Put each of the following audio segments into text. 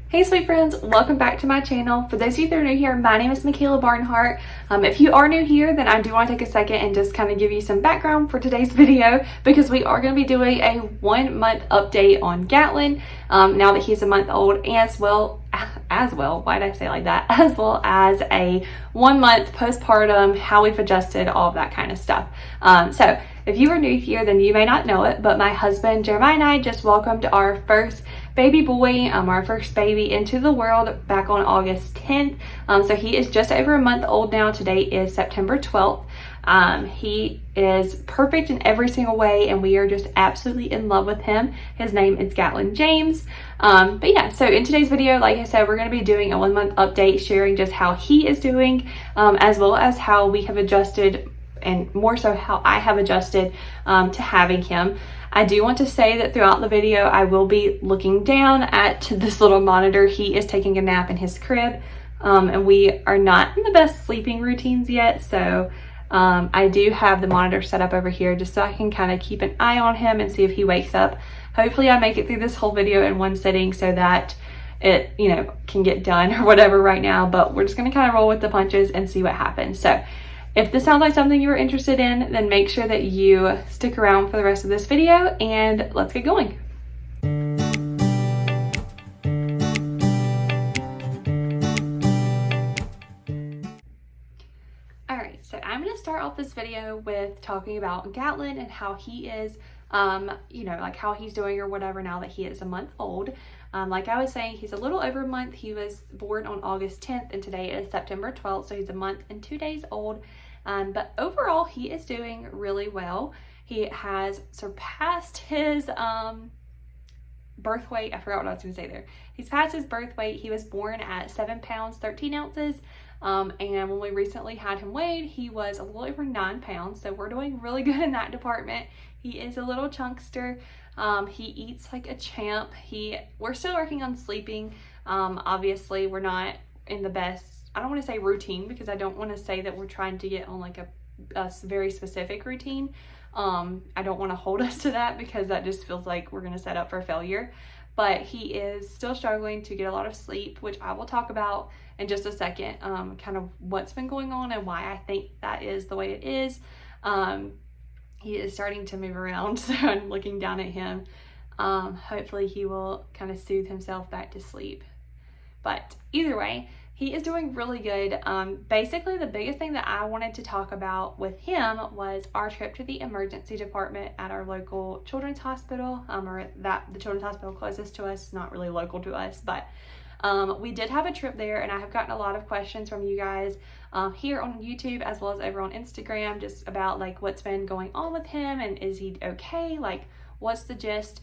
Hey sweet friends, welcome back to my channel. For those of you that are new here, my name is Michaela Barnhart. If you are new here, then I do want to take a second and just kind of give you some background for today's video because we are going to be doing a 1 month update on Gatlin now that he's a month old, as well, why did I say it like that? As well as a 1 month postpartum, how we've adjusted, all of that kind of stuff. So if you are new here, then you may not know it, but my husband Jeremiah and I just welcomed our first baby boy, our first baby into the world back on August 10th. So he is just over a month old now. Today is September 12th. He is perfect in every single way, and we are just absolutely in love with him. His name is Gatlin James. But yeah, so in today's video, like I said, we're going to be doing a 1 month update, sharing just how he is doing, as well as how we have adjusted, and more so how I have adjusted to having him. I do want to say that throughout the video, I will be looking down at this little monitor. He is taking a nap in his crib, and we are not in the best sleeping routines yet. So I do have the monitor set up over here just so I can kind of keep an eye on him and see if he wakes up. Hopefully I make it through this whole video in one sitting so that it, can get done or whatever right now, but we're just going to kind of roll with the punches and see what happens. So if this sounds like something you are interested in, then make sure that you stick around for the rest of this video and let's get going. Alright, so I'm going to start off this video with talking about Gatlin and how he is, like how he's doing or whatever now that he is a month old. Like I was saying, he's a little over a month. He was born on August 10th and today is September 12th, so he's a month and 2 days old. But overall, he is doing really well. He has surpassed his birth weight. I forgot what I was going to say there. He's passed his birth weight. He was born at 7 pounds, 13 ounces. And when we recently had him weighed, he was a little over 9 pounds. So we're doing really good in that department. He is a little chunkster. He eats like a champ. We're still working on sleeping. Obviously, we're not in the best, I don't want to say routine, because I don't want to say that we're trying to get on like a very specific routine. I don't want to hold us to that because that just feels like we're going to set up for failure. But he is still struggling to get a lot of sleep, which I will talk about in just a second, kind of what's been going on and why I think that is the way it is. He is starting to move around, so I'm looking down at him. Hopefully he will kind of soothe himself back to sleep. But either way, he is doing really good. Basically, the biggest thing that I wanted to talk about with him was our trip to the emergency department at our local children's hospital, or the children's hospital closest to us, not really local to us, but we did have a trip there, and I have gotten a lot of questions from you guys here on YouTube as well as over on Instagram just about like what's been going on with him and is he okay, like what's the gist.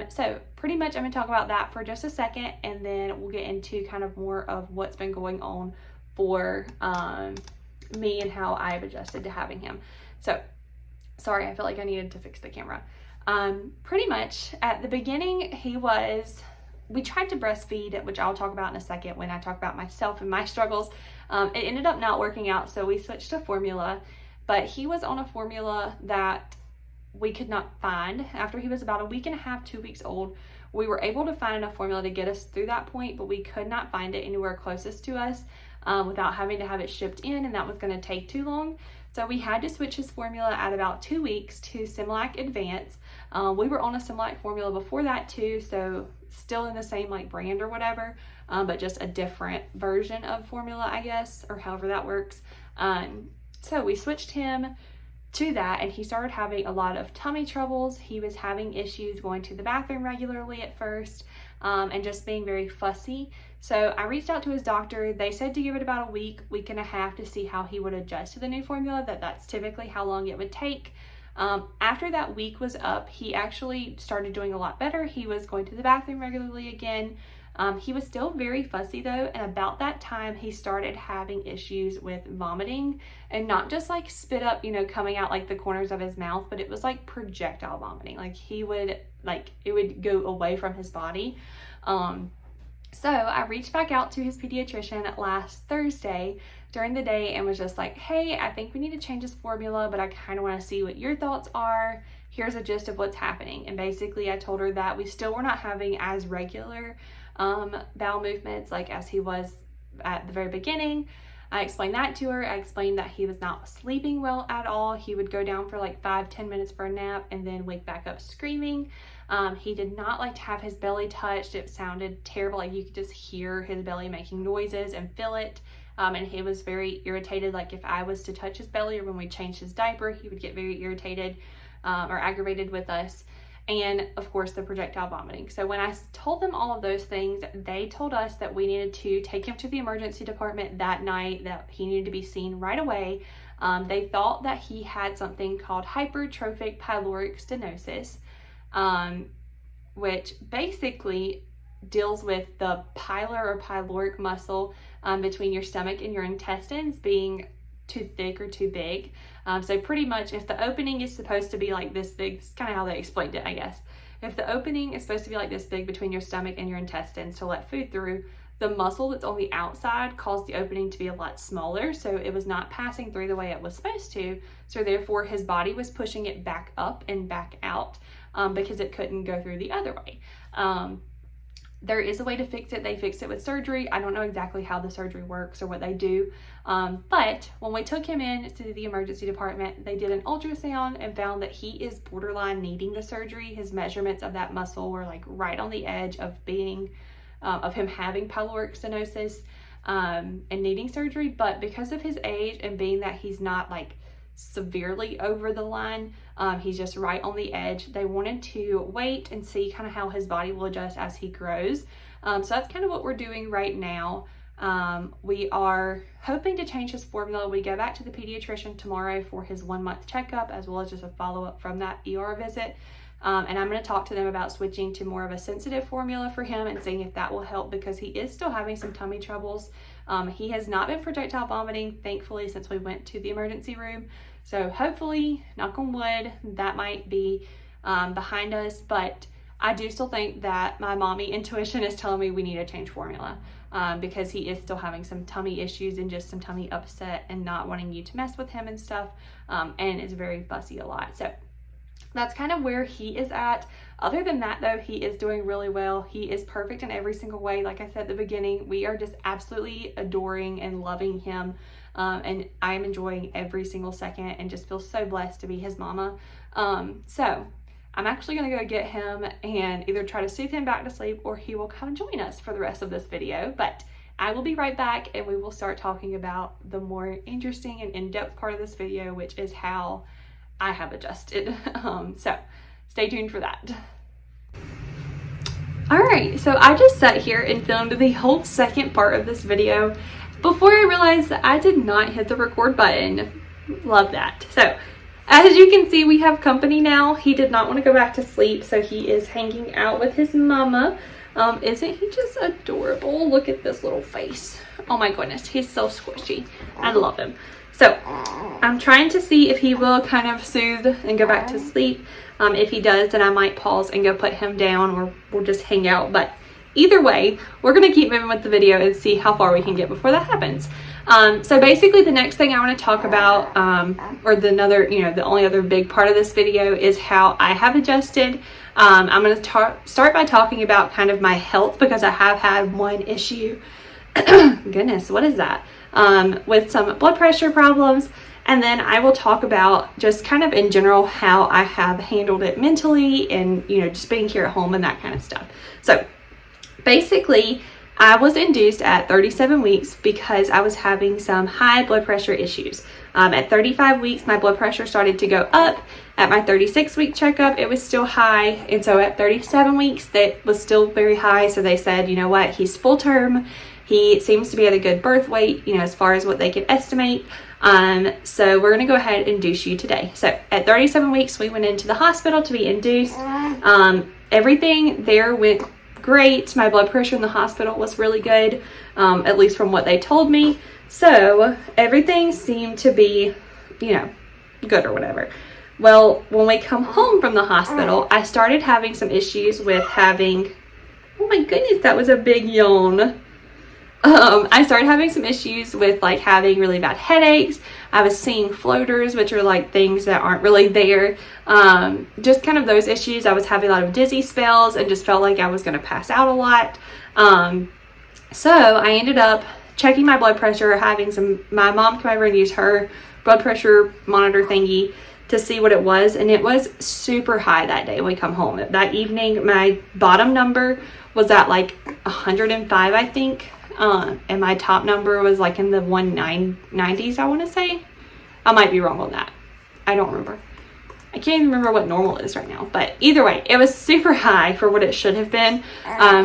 So pretty much I'm going to talk about that for just a second, and then we'll get into kind of more of what's been going on for me and how I've adjusted to having him. So sorry, I felt like I needed to fix the camera. Pretty much at the beginning we tried to breastfeed, which I'll talk about in a second when I talk about myself and my struggles. It ended up not working out, so we switched to formula, but he was on a formula that we could not find. After he was about a week and a half, 2 weeks old, we were able to find enough formula to get us through that point, but we could not find it anywhere closest to us without having to have it shipped in, and that was going to take too long. So we had to switch his formula at about 2 weeks to Similac Advance. We were on a Similac formula before that too, so still in the same like brand or whatever, but just a different version of formula, I guess, or however that works. So we switched him to that, and he started having a lot of tummy troubles. He was having issues going to the bathroom regularly at first, and just being very fussy. So I reached out to his doctor. They said to give it about a week and a half to see how he would adjust to the new formula, that's typically how long it would take. After that week was up, he actually started doing a lot better. He was going to the bathroom regularly again. He was still very fussy though, and about that time he started having issues with vomiting, and not just like spit up, coming out like the corners of his mouth, but it was like projectile vomiting. Like it would go away from his body. So I reached back out to his pediatrician last Thursday during the day and was just like, hey, I think we need to change this formula, but I kind of want to see what your thoughts are. Here's a gist of what's happening. And basically I told her that we still were not having as regular bowel movements like as he was at the very beginning. I explained that to her. I explained that he was not sleeping well at all. He would go down for like 5-10 minutes for a nap and then wake back up screaming. He did not like to have his belly touched. It sounded terrible. Like you could just hear his belly making noises and feel it. And he was very irritated. Like if I was to touch his belly or when we changed his diaper, he would get very irritated or aggravated with us. And of course the projectile vomiting. So when I told them all of those things, they told us that we needed to take him to the emergency department that night, that he needed to be seen right away. They thought that he had something called hypertrophic pyloric stenosis, which basically deals with the pilar or pyloric muscle between your stomach and your intestines being too thick or too big. So pretty much if the opening is supposed to be like this big, it's kind of how they explained it, I guess. If the opening is supposed to be like this big between your stomach and your intestines to let food through, the muscle that's on the outside caused the opening to be a lot smaller. So it was not passing through the way it was supposed to. So therefore his body was pushing it back up and back out because it couldn't go through the other way. There is a way to fix it. They fixed it with surgery. I don't know exactly how the surgery works or what they do. But when we took him in to the emergency department, they did an ultrasound and found that he is borderline needing the surgery. His measurements of that muscle were like right on the edge of being, of him having pyloric stenosis and needing surgery. But because of his age and being that he's not like severely over the line, he's just right on the edge, they wanted to wait and see kind of how his body will adjust as he grows. So that's kind of what we're doing right now. We are hoping to change his formula. We go back to the pediatrician tomorrow for his 1-month checkup, as well as just a follow-up from that ER visit. And I'm going to talk to them about switching to more of a sensitive formula for him and seeing if that will help, because he is still having some tummy troubles. He has not been projectile vomiting, thankfully, since we went to the emergency room. So hopefully, knock on wood, that might be behind us. But I do still think that my mommy intuition is telling me we need to change formula because he is still having some tummy issues and just some tummy upset and not wanting you to mess with him and stuff, and is very fussy a lot. So that's kind of where he is at. Other than that though, he is doing really well. He is perfect in every single way. Like I said at the beginning, we are just absolutely adoring and loving him. And I am enjoying every single second and just feel so blessed to be his mama. So I'm actually gonna go get him and either try to soothe him back to sleep or he will come join us for the rest of this video. But I will be right back and we will start talking about the more interesting and in-depth part of this video, which is how I have adjusted. So stay tuned for that. All right, so I just sat here and filmed the whole second part of this video before I realized that I did not hit the record button. Love that. So as you can see, we have company now. He did not want to go back to sleep, so he is hanging out with his mama. Isn't he just adorable? Look at this little face. Oh my goodness, he's so squishy. I love him. So I'm trying to see if he will kind of soothe and go back to sleep. If he does, then I might pause and go put him down, or we'll just hang out. But either way, we're going to keep moving with the video and see how far we can get before that happens. So basically the next thing I want to talk about, or the only other big part of this video, is how I have adjusted. I'm going to start by talking about kind of my health, because I have had one issue. Goodness, what is that? With some blood pressure problems. And then I will talk about just kind of in general how I have handled it mentally and, just being here at home and that kind of stuff. So basically, I was induced at 37 weeks because I was having some high blood pressure issues. At 35 weeks, my blood pressure started to go up. At my 36-week checkup, it was still high. And so at 37 weeks, that was still very high. So they said, you know what, he's full term. He seems to be at a good birth weight, as far as what they could estimate. So we're going to go ahead and induce you today. So at 37 weeks, we went into the hospital to be induced. Everything there went great. My blood pressure in the hospital was really good, at least from what they told me. So everything seemed to be, good or whatever. Well, when we come home from the hospital, I started having some issues with having, oh my goodness, that was a big yawn. I started having some issues with like having really bad headaches. I was seeing floaters, which are like things that aren't really there. Just kind of those issues. I was having a lot of dizzy spells and just felt like I was going to pass out a lot. So I ended up checking my blood pressure, my mom came over and used her blood pressure monitor thingy to see what it was, and it was super high that day when we come home. That evening, my bottom number was at like 105, I think, and my top number was like in the 190s, I want to say. I might be wrong on that. I don't remember. I can't even remember what normal is right now, but either way, it was super high for what it should have been.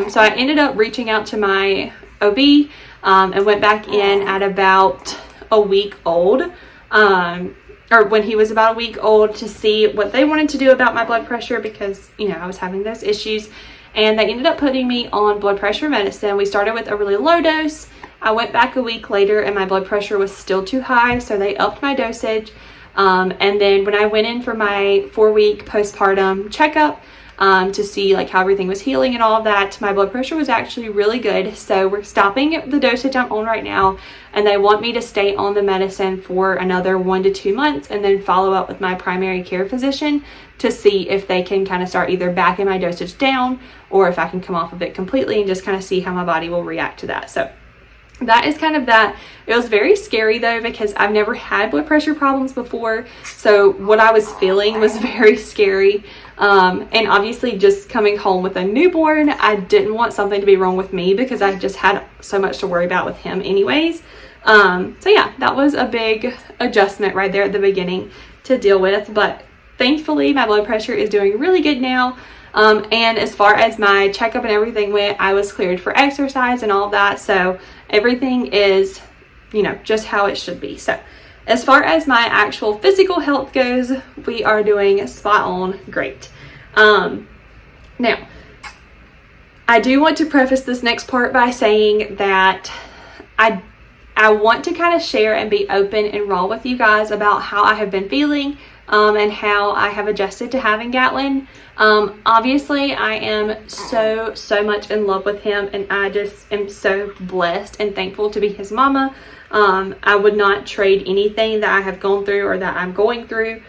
So I ended up reaching out to my OB and went back in at about a week old, or when he was about a week old, to see what they wanted to do about my blood pressure, because, you know, I was having those issues. And they ended up putting me on blood pressure medicine. We started with a really low dose. I went back a week later and my blood pressure was still too high, so they upped my dosage. And then when I went in for my 4-week postpartum checkup, to see like how everything was healing and all of that, my blood pressure was actually really good. So we're stopping the dosage I'm on right now, and they want me to stay on the medicine for another 1 to 2 months and then follow up with my primary care physician to see if they can kind of start either backing my dosage down or if I can come off of it completely, and just kind of see how my body will react to that. So that is kind of that. It was very scary though, because I've never had blood pressure problems before, so what I was feeling was very scary. And obviously just coming home with a newborn, I didn't want something to be wrong with me, because I just had so much to worry about with him anyways. So yeah, that was a big adjustment right there at the beginning to deal with, but thankfully my blood pressure is doing really good now. And as far as my checkup and everything went, I was cleared for exercise and all that. So everything is, you know, just how it should be. So as far as my actual physical health goes, we are doing spot on great. Now, I do want to preface this next part by saying that I want to kind of share and be open and raw with you guys about how I have been feeling, and how I have adjusted to having Gatlin. Obviously I am so much in love with him, and I just am so blessed and thankful to be his mama. I would not trade anything that I have gone through or that I'm going through,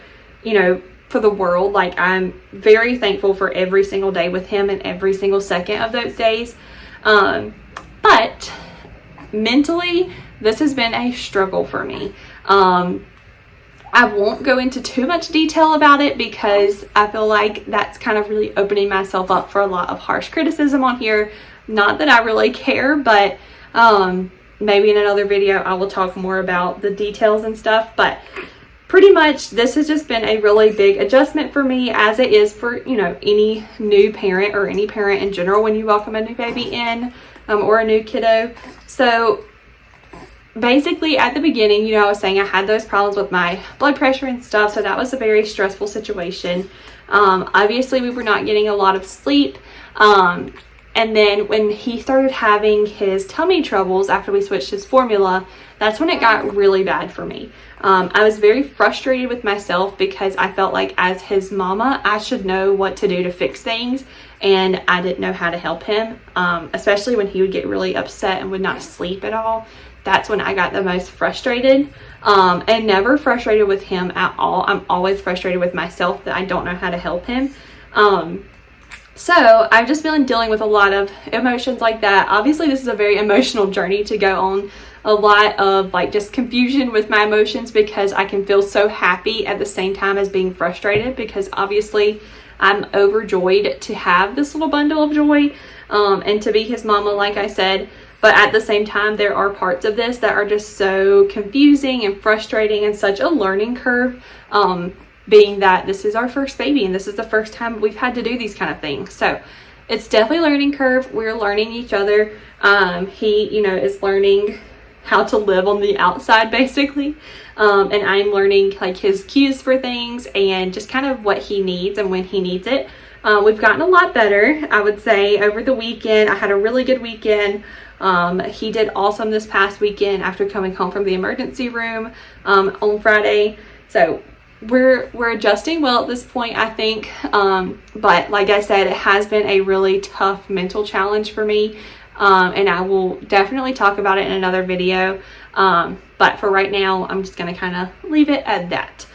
you know, for the world. Like, I'm very thankful for every single day with him and every single second of those days. But mentally, this has been a struggle for me. I won't go into too much detail about it, because I feel like that's kind of really opening myself up for a lot of harsh criticism on here. Not that I really care, but maybe in another video I will talk more about the details and stuff. But pretty much this has just been a really big adjustment for me, as it is for, you know, any new parent or any parent in general when you welcome a new baby in, or a new kiddo. So basically at the beginning, you know, I was saying I had those problems with my blood pressure and stuff, so that was a very stressful situation. Obviously we were not getting a lot of sleep, and then when he started having his tummy troubles after we switched his formula, that's when it got really bad for me. I was very frustrated with myself, because I felt like as his mama I should know what to do to fix things, and I didn't know how to help him, especially when he would get really upset and would not sleep at all. That's when I got the most frustrated, and never frustrated with him at all. I'm always frustrated with myself that I don't know how to help him. So I've just been dealing with a lot of emotions like that. Obviously this is a very emotional journey to go on. A lot of like just confusion with my emotions, because I can feel so happy at the same time as being frustrated, because obviously I'm overjoyed to have this little bundle of joy, and to be his mama, like I said. But at the same time, there are parts of this that are just so confusing and frustrating, and such a learning curve, being that this is our first baby and this is the first time we've had to do these kind of things. So it's definitely a learning curve. We're learning each other. He, you know, is learning how to live on the outside basically. And I'm learning like his cues for things and just kind of what he needs and when he needs it. We've gotten a lot better, I would say, over the weekend. I had a really good weekend. He did awesome this past weekend after coming home from the emergency room on Friday. So we're adjusting well at this point, I think. But like I said, it has been a really tough mental challenge for me. and I will definitely talk about it in another video. But for right now, I'm just going to kind of leave it at that.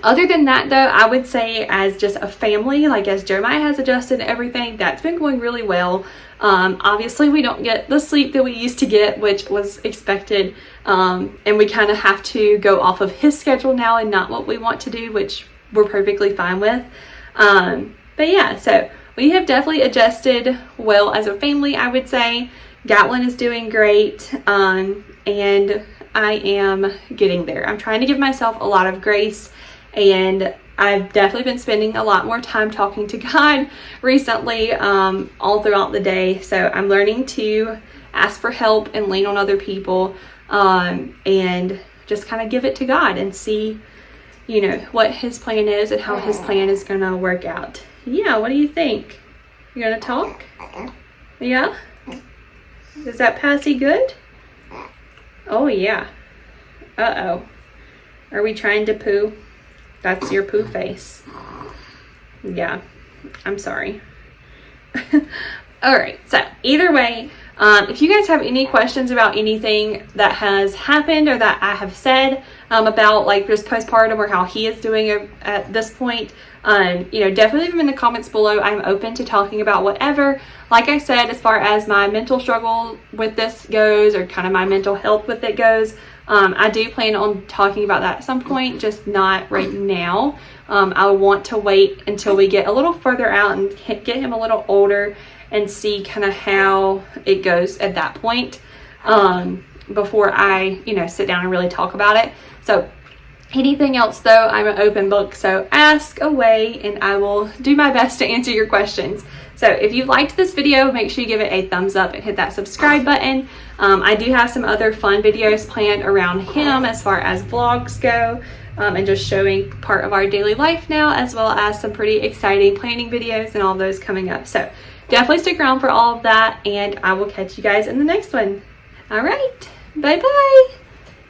Other than that, though, I would say as just a family, like as Jeremiah has adjusted everything, that's been going really well. Obviously, we don't get the sleep that we used to get, which was expected. And we kind of have to go off of his schedule now and not what we want to do, which we're perfectly fine with. But yeah, so we have definitely adjusted well as a family, I would say. Gatlin is doing great, and I am getting there. I'm trying to give myself a lot of grace, and I've definitely been spending a lot more time talking to God recently, all throughout the day. So I'm learning to ask for help and lean on other people, and just kind of give it to God and see, you know, what his plan is and how his plan is going to work out. Yeah, what do you think? You going to talk? Yeah? Is that Passy good? Oh, yeah. Uh-oh. Are we trying to poo? That's your poo face. Yeah, I'm sorry. All right, so either way, if you guys have any questions about anything that has happened or that I have said about like just postpartum or how he is doing at this point, you know, definitely leave them in the comments below. I'm open to talking about whatever. Like I said, as far as my mental struggle with this goes, or kind of my mental health with it goes, I do plan on talking about that at some point, just not right now. I want to wait until we get a little further out and get him a little older and see kind of how it goes at that point, before I, you know, sit down and really talk about it. So anything else though, I'm an open book, so ask away and I will do my best to answer your questions. So if you liked this video, make sure you give it a thumbs up and hit that subscribe button. I do have some other fun videos planned around him as far as vlogs go, and just showing part of our daily life now, as well as some pretty exciting planning videos and all those coming up. So definitely stick around for all of that, and I will catch you guys in the next one. All right, bye-bye.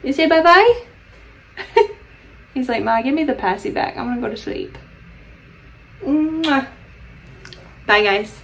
You say bye-bye? He's like, Ma, give me the Passy back. I'm gonna go to sleep. Mwah. Bye, guys.